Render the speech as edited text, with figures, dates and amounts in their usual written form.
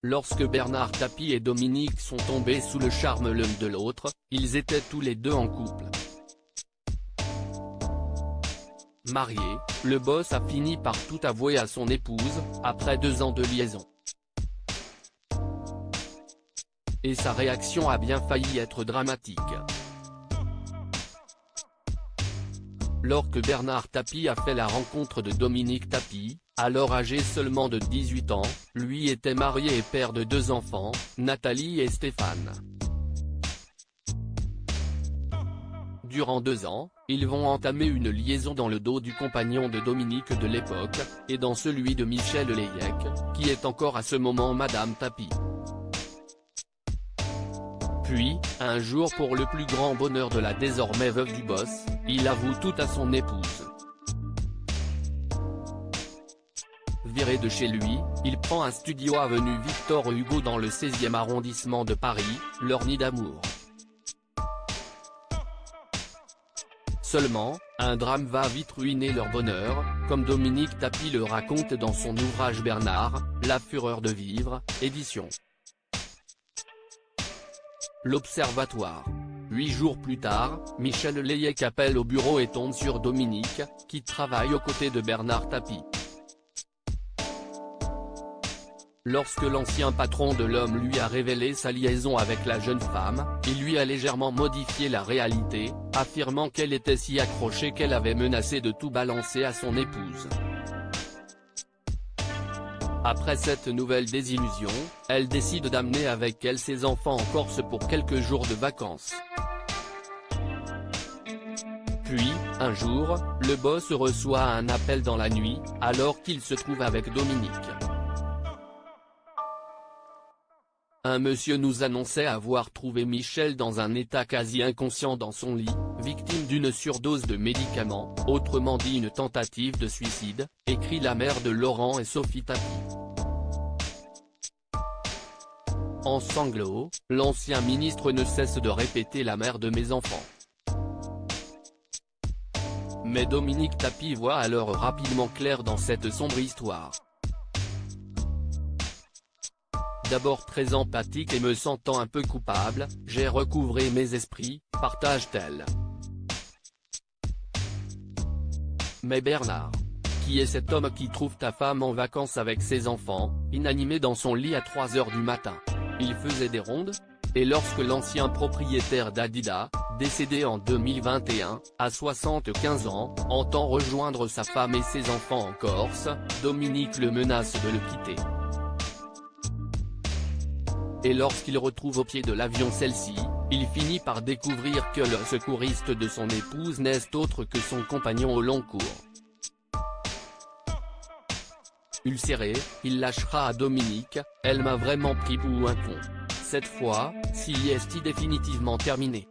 Lorsque Bernard Tapie et Dominique sont tombés sous le charme l'un de l'autre, ils étaient tous les deux en couple. Marié, le boss a fini par tout avouer à son épouse, après 2 ans de liaison. Et sa réaction a bien failli être dramatique. Lorsque Bernard Tapie a fait la rencontre de Dominique Tapie, alors âgé seulement de 18 ans, lui était marié et père de 2 enfants, Nathalie et Stéphane. Durant 2 ans, ils vont entamer une liaison dans le dos du compagnon de Dominique de l'époque, et dans celui de Michel Layec, qui est encore à ce moment Madame Tapie. Puis, un jour pour le plus grand bonheur de la désormais veuve du boss, il avoue tout à son épouse. Viré de chez lui, il prend un studio avenue Victor Hugo dans le 16e arrondissement de Paris, leur nid d'amour. Seulement, un drame va vite ruiner leur bonheur, comme Dominique Tapie le raconte dans son ouvrage Bernard, La fureur de vivre, édition L'Observatoire. 8 jours plus tard, Michel Layec appelle au bureau et tombe sur Dominique, qui travaille aux côtés de Bernard Tapie. Lorsque l'ancien patron de l'homme lui a révélé sa liaison avec la jeune femme, il lui a légèrement modifié la réalité, affirmant qu'elle était si accrochée qu'elle avait menacé de tout balancer à son épouse. Après cette nouvelle désillusion, elle décide d'amener avec elle ses enfants en Corse pour quelques jours de vacances. Puis, un jour, le boss reçoit un appel dans la nuit, alors qu'il se trouve avec Dominique. Un monsieur nous annonçait avoir trouvé Michel dans un état quasi inconscient dans son lit, victime d'une surdose de médicaments, autrement dit une tentative de suicide, écrit la mère de Laurent et Sophie Tapie. En sanglots, l'ancien ministre ne cesse de répéter la mère de mes enfants. Mais Dominique Tapie voit alors rapidement clair dans cette sombre histoire. D'abord très empathique et me sentant un peu coupable, j'ai recouvré mes esprits, partage-t-elle. Mais Bernard, qui est cet homme qui trouve ta femme en vacances avec ses enfants, inanimé dans son lit à 3 h du matin? Il faisait des rondes? Et lorsque l'ancien propriétaire d'Adidas, décédé en 2021, à 75 ans, entend rejoindre sa femme et ses enfants en Corse, Dominique le menace de le quitter. Et lorsqu'il retrouve au pied de l'avion celle-ci, il finit par découvrir que le secouriste de son épouse n'est autre que son compagnon au long cours. Ulcéré, il lâchera à Dominique, « Elle m'a vraiment pris pour un con. Cette fois, si est définitivement terminé. »